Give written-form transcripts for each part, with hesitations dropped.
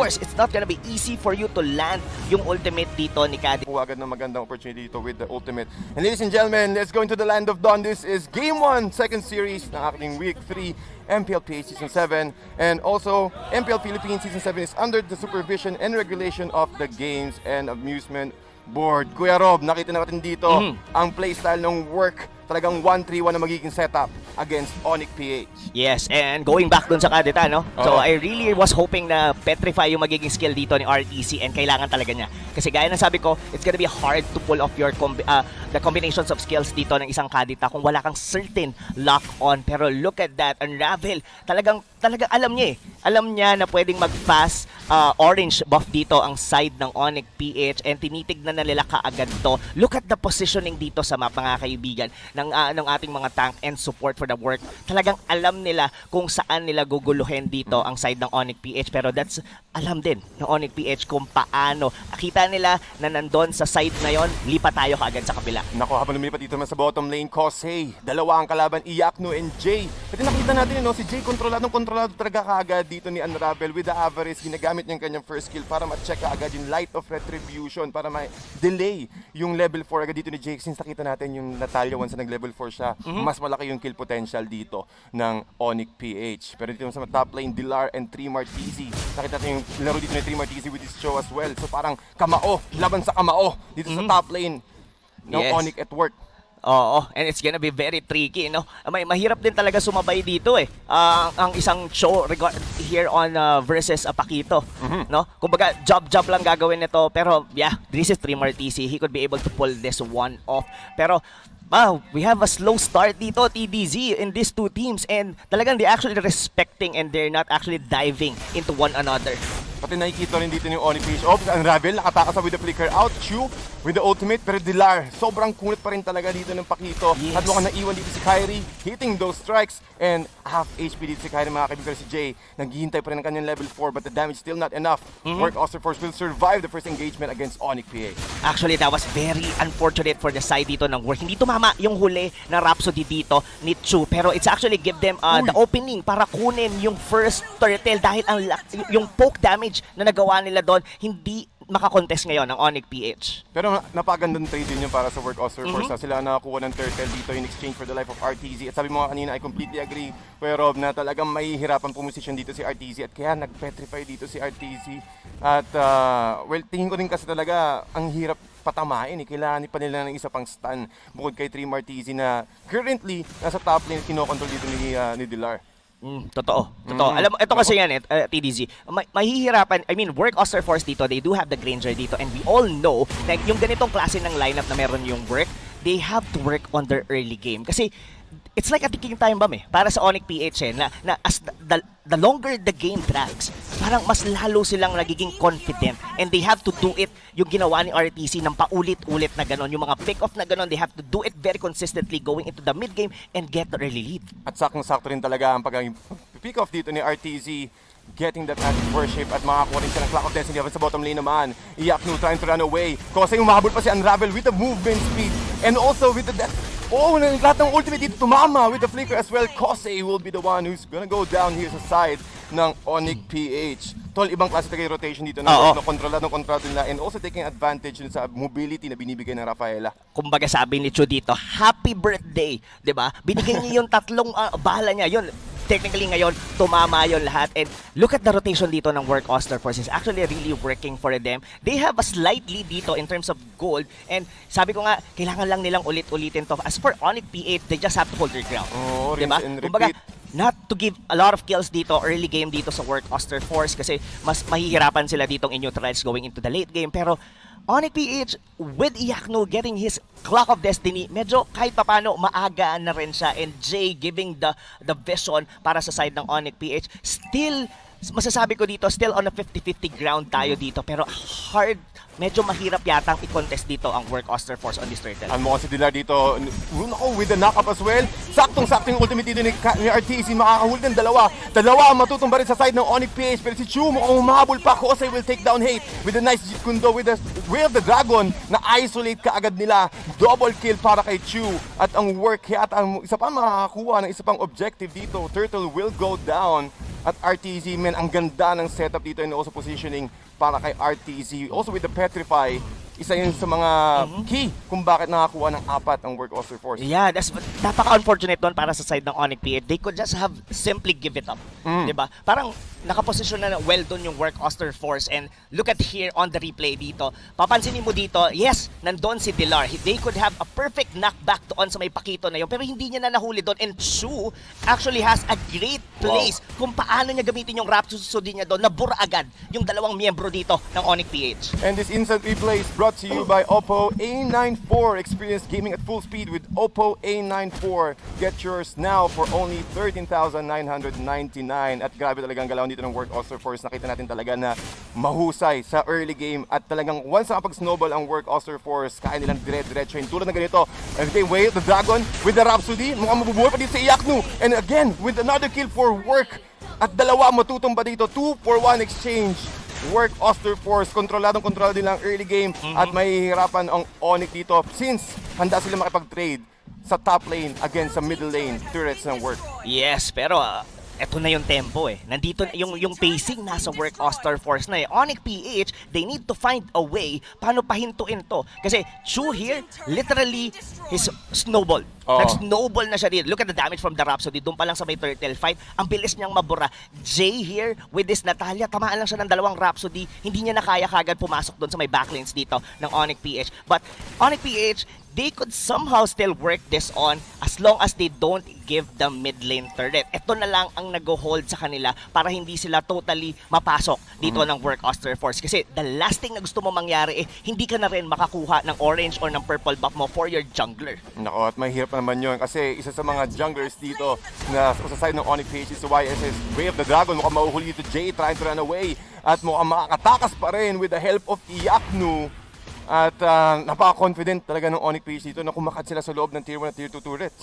course, it's not gonna be easy for you to land yung ultimate dito ni Caddy. Agad ng magandang opportunity dito with the ultimate. And ladies and gentlemen, let's go into the land of dawn. This is Game 1, second series ng ating Week 3 MPL PH Season 7. And also, MPL Philippines Season 7 is under the supervision and regulation of the Games and Amusement Board. Kuya Rob, nakita natin dito ang playstyle ng work. Talagang 1-3-1 na magiging setup against Onic PH. Yes, and going back dun sa Kadita, no? So I really was hoping na petrify yung magiging skill dito ni RTC and kailangan talaga niya. Kasi gaya ng sabi ko, it's gonna be hard to pull off your the combinations of skills dito ng isang Kadita kung wala kang certain lock on. Pero look at that, Unravel. Talagang alam niya eh. Alam niya na pwedeng mag-fast orange buff dito ang side ng Onic PH and tinitignan na nila kaagad to. Look at the positioning dito sa map, mga kaibigan, ng ating mga tank and support for the work. Talagang alam nila kung saan nila guguluhin dito ang side ng Onic PH, pero that's alam din ng Onic PH kung paano. Kita nila na nandun sa side na yon, lipat tayo kaagad sa kabila. Nako, habang lumipat dito sa bottom lane, Kosei, dalawa ang kalaban, Iyakno and Jay. Pati nakita natin yun, no? Si Jay kontrolado talaga kaagad dito ni Unravel with the avarice. Ginagamit niya yung kanyang first skill para ma-check kaagad yung Light of Retribution, para ma-delay yung level 4 agad dito ni Jay. Since nakita natin yung Natalia once na nag-level 4 siya, mas malaki yung kill potential dito ng Onic PH. Pero dito sa top lane, Dilar and 3 Martizi. Nakita natin yung laro dito ni 3 Martizi with his show as well. So parang kamao, laban sa kamao dito sa top lane ng Onic at work. Oo, and it's gonna be very tricky, no? Mahirap din talaga sumabay dito eh. Ang isang show here on versus Paquito, no? Kumbaga job lang gagawin nito, pero yeah, this is 3 Martizi. He could be able to pull this one off. Pero wow, we have a slow start dito, TDZ, in these two teams, and talagang they're actually respecting and they're not actually diving into one another. Pati nakikita rin dito yung Onic PH. Unravel, nakatakas with the flicker out. Chu with the ultimate. Pero Dilar, sobrang kunat pa rin talaga dito ng Paquito. At mukhang naiwan dito si Kyrie, hitting those strikes. And half HP dito si Kyrie, mga kaibigan. Si Jay, naghihintay pa rin ng kanyang level 4, but the damage still not enough. Work Auster Force will survive the first engagement against Onic PH. Actually, that was very unfortunate for the side dito ng work. Hindi tumama yung huli na Rhapsody dito ni Chu. Pero it's actually give them the opening para kunin yung first turtle dahil yung poke damage na nagawa nila doon, hindi makakontest ngayon ng Onic PH. Pero napagandang trade din yun para sa Work Auster Force. Sila nakakuha ng turtle dito in exchange for the life of RTZ. At sabi mo nga kanina, I completely agree, Kuya Rob, na talagang mahihirapan pumusisyon dito si RTZ. At kaya nag-petrify dito si RTZ. At well, tingin ko din kasi talaga ang hirap patamain. Kailangan pa nila ng isa pang stun bukod kay 3 Martizi na currently nasa top lane, kinokontrol dito ni Dilar. Totoo. Alam mo, ito kasi yan TDZ. Mahihirapan, I mean, Work Auster Force dito, they do have the Granger dito, and we all know na yung ganitong klase ng lineup na meron yung work, they have to work on their early game. Kasi it's like a ticking time bomb para sa Onic PH na as the longer the game drags, parang mas lalo silang nagiging confident and they have to do it yung ginawa ni RTC ng paulit-ulit na ganon. Yung mga pick-off na ganon, they have to do it very consistently going into the mid-game and get the early lead. At saktong-sakto rin talaga ang pag-pick-off dito ni RTZ, getting that magic worship at makakuha rin siya ng Clock of Destiny sa bottom lane naman. Iyakno trying to run away. Kasi umahabol pa si Unravel with the movement speed and also with the death. Lahat ng ultimate dito tumama with the flicker as well. Kosei will be the one who's gonna go down here sa side ng Onic PH. Tol, ibang klase talaga yung rotation dito na kontrolado nila and also taking advantage sa mobility na binibigay ng Rafaela. Kumbaga sabi ni Chu dito, happy birthday, 'di ba? Binigay niya yung tatlong bala niya. Yun, technically ngayon, tumama yon lahat. And look at the rotation dito ng Work Auster Force. It's actually really working for them. They have a slight lead dito in terms of gold. And sabi ko nga, kailangan lang nilang ulit-ulitin to. As for Onic PH, they just have to hold their ground. Diba? Kumbaga, not to give a lot of kills dito, early game dito sa Work Auster Force kasi mas mahihirapan sila ditong in-neutralize going into the late game. Pero Onic PH, with Iyakno getting his Clock of Destiny, medyo kahit papano maaga na rin siya, and Jay giving the vision para sa side ng Onic PH. Still, masasabi ko dito, still on a 50-50 ground tayo dito, pero hard, medyo mahirap yatang i-contest dito ang Work Auster Force on this turtle. Ang mga si Dilar dito, with the knock-up as well. Saktong-sakto yung ultimate dito ni RTC, makakahuli ng dalawa. Dalawa ang matutumba rin sa side ng Onic PH, pero si Chu mukhang humahabol pa. Kosei will take down Hate with a nice Jeet Kundo with the Way of the Dragon na isolate kaagad nila. Double kill para kay Chu. At ang work yata, ang isa pa makakakuha ng isa pang objective dito. Turtle will go down At RTZ, man, ang ganda ng setup dito and also positioning para kay RTZ. Also with the Petrify, isa yun sa mga key kung bakit nakakuha ng 4 ang Work Auster Force. Yeah, napaka-unfortunate doon para sa side ng Onic PH. They could just have simply give it up. Diba? Parang nakaposisyon na well doon yung Work Auster Force, and look at here on the replay dito. Papansinin mo dito, yes, nandun si Dilar. They could have a perfect knockback doon sa may pakito na yun, pero hindi niya na nahuli doon. And Chu actually has a great place kung paano niya gamitin yung Rhapsody niya doon. Nabura agad yung dalawang miyembro dito ng Onic PH. And this instant replay is brought to you by Oppo A94. Experience gaming at full speed with Oppo A94. Get yours now for only 13,999. At grabe talagang galaw dito ng Work Auster Force. Nakita natin talaga na mahusay sa early game at talagang once nakapag-snowball ang Work Auster Force, kaya nilang dire-diretso yung tulad na ganito. And they wait the Dragon with the Rhapsody. Mukhang mabubuhay pa dito sa Iaknu. And again, with another kill for Work. At dalawa matutumba dito. 2-for-1 exchange. Work Auster Force, kontrolado nila ang early game at mahihirapan ang Onic dito since handa sila makipag-trade sa top lane against sa middle lane turrets ng Work. Yes, pero eto na yung tempo eh. Nandito yung pacing nasa Work Auster Force na eh. Onic PH, they need to find a way paano pahintuin to. Kasi Chu here, literally, his snowball. Nag-snowball na siya dito. Look at the damage from the Rhapsody. Doon pa lang sa may turtle fight. Ang bilis niyang mabura. Jay here with this Natalia. Tamaan lang siya ng dalawang Rhapsody. Hindi niya na kaya kagad pumasok doon sa may backlanes dito ng Onic PH. But Onic PH, they could somehow still work this on as long as they don't give the mid lane turret. Ito na lang ang nag-hold sa kanila para hindi sila totally mapasok dito ng Work Auster Force. Kasi the last thing na gusto mo mangyari hindi ka na rin makakuha ng orange or ng purple buff mo for your jungler. Nako, at mahirap naman yun kasi isa sa mga junglers dito na sa side ng Onic PH is YSS Way of the Dragon. Mukhang mahuhuli dito Jay trying to run away at mukhang makakatakas pa rin with the help of Iaknu. At napaka-confident talaga ng Onic PH dito na kumakat sila sa loob ng Tier 1 at Tier 2 turrets.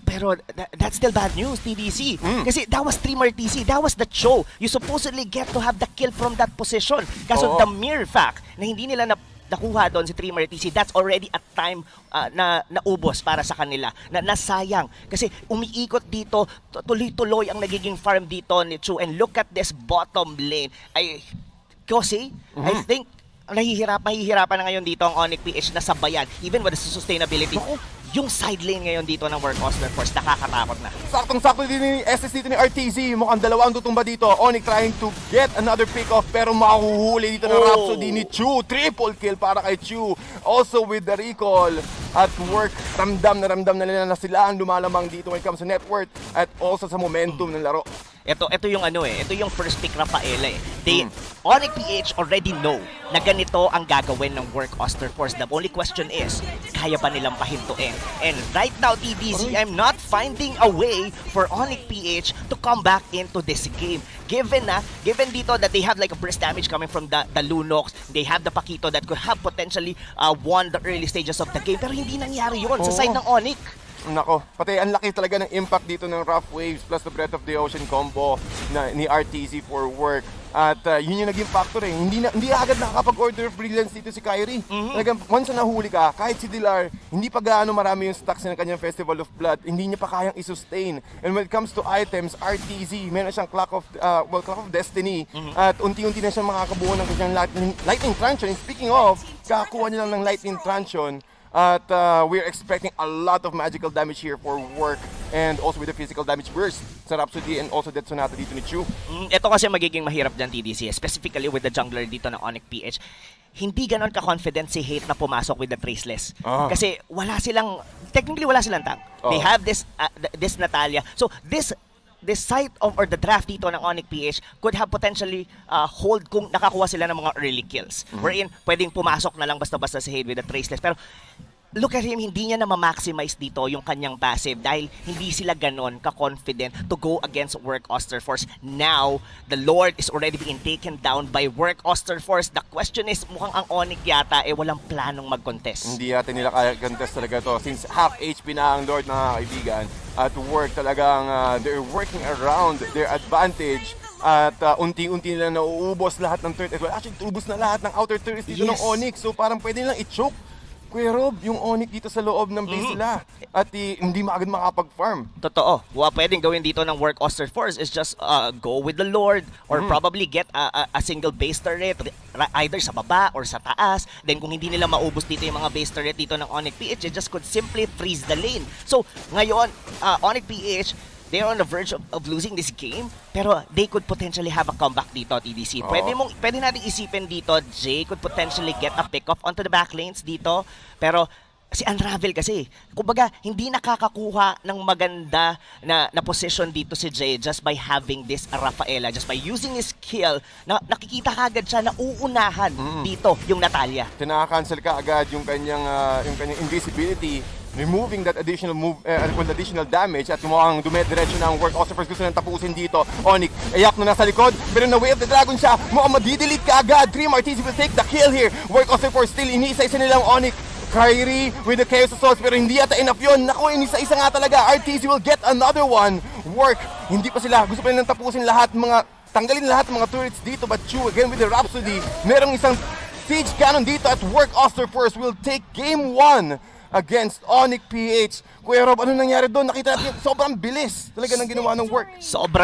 Pero that's still bad news, TDC. Kasi that was streamer TC. That was the show. You supposedly get to have the kill from that position. Kaso the mere fact na hindi nila nakuha doon si Streamer TC, that's already a time na naubos para sa kanila. Nasayang. Kasi umiikot dito, tuloy-tuloy ang nagiging farm dito ni Chu. And look at this bottom lane. I think mahihirapan na ngayon dito ang Onic PH na sabayan, even with the sustainability. Yung side lane ngayon dito ng Work Auster Force, nakakatakot na. Saktong-sakto din ni SS dito ni RTZ. Mukhang dalawa ang tutumba dito. Onic trying to get another pick off pero mahuhuli dito ng Rhapsody ni Chu. Triple kill para kay Chu. Also with the recall at Work, ramdam na nila na sila ang lumalamang dito when it comes to net worth at also sa momentum ng laro. Ito yung ito yung first pick Rafaela eh. Onic PH already know na ganito ang gagawin ng Work Auster Force. The only question is, kaya ba nilang pahintuin? And right now, TDC, I'm not finding a way for Onic PH to come back into this game. Given dito that they have like a burst damage coming from the Lunox, they have the Pakito that could have potentially won the early stages of the game. Pero hindi nangyari yun sa side ng Onic. Nako, pati ang laki talaga ng impact dito ng Rough Waves plus the Breath of the Ocean combo ni RTZ for Work. At yun yung naging factor eh. Hindi agad nakakapag-order of Brilliance dito si Kyrie. Talagang once na nahuli ka, kahit si Dilar, hindi pa gaano marami yung stocks ng kanyang Festival of Blood. Hindi niya pa kayang i-sustain. And when it comes to items, RTZ, meron siyang Clock of Destiny. At unti-unti na siyang makakabuo ng kanyang Lightning Truncheon. And speaking of, kakakuha niya lang ng Lightning Truncheon. At we're expecting a lot of magical damage here for Work and also with the physical damage burst sa Rhapsody and also Death Sonata dito ni Chu. Ito kasi magiging mahirap dyan, TDC, specifically with the jungler dito ng Onic PH. Hindi ganon ka-confident si Hate na pumasok with the Traceless. Kasi technically wala silang tank. They have this Natalia. So this site or the draft dito ng Onic PH could have potentially hold kung nakakuha sila ng mga early kills. Wherein pwedeng pumasok na lang basta-basta si Hate with the Traceless. Pero look at him, hindi niya na ma-maximize dito yung kanyang passive dahil hindi sila ganon ka-confident to go against Work Auster Force. Now, the Lord is already being taken down by Work Auster Force. The question is, mukhang ang Onic yata walang planong mag-contest. Hindi yata nila kaya contest talaga to since half HP na ang Lord, mga kaibigan. At Work talagang they're working around their advantage. At unti-unti nila nauubos lahat ng turret. Well, actually, ubos na lahat ng outer turrets dito ng Onic. So parang pwede nilang i-choke Kuya Rob, yung Onic dito sa loob ng base nila at hindi maagad makapag-farm. Totoo. Pwedeng gawin dito ng work Auster Force is just go with the Lord or probably get a single base turret either sa baba or sa taas. Then kung hindi nila maubos dito yung mga base turret dito ng Onic PH, they just could simply freeze the lane. So ngayon, Onic PH, they're on the verge of losing this game, pero they could potentially have a comeback dito, TDC. Pwede natin isipin dito, Jay could potentially get a pick-off onto the back lanes dito, pero si Unravel kasi, kumbaga, hindi nakakakuha ng maganda na position dito si Jay just by having this Rafaela, just by using his skill, na nakikita kagad siya na uunahan dito yung Natalia. Tinaka-cancel ka agad yung kanyang invisibility, removing that additional additional damage at mukhang dumediretso ng work. Auster gusto nang tapusin dito. Onic, ayak na nasa likod, pero na-wave the dragon siya. Mukhang madidelete ka agad. 3 Martins will take the kill here. Work Auster still inisa-isa nilang Onic. Kyrie with the Chaos Assault, pero hindi yata enough yun. Naku, inisa-isa nga talaga. RTC will get another one. Work, hindi pa sila. Gusto pa nilang tapusin lahat, tanggalin lahat ng mga turrets dito. But Chu, again with the Rhapsody, merong isang siege cannon dito at work. Auster will take game 1 against Onic PH. Kuya Rob, ano nangyari doon? Nakita natin sobrang bilis talaga ng ginawa ng work. Sobrang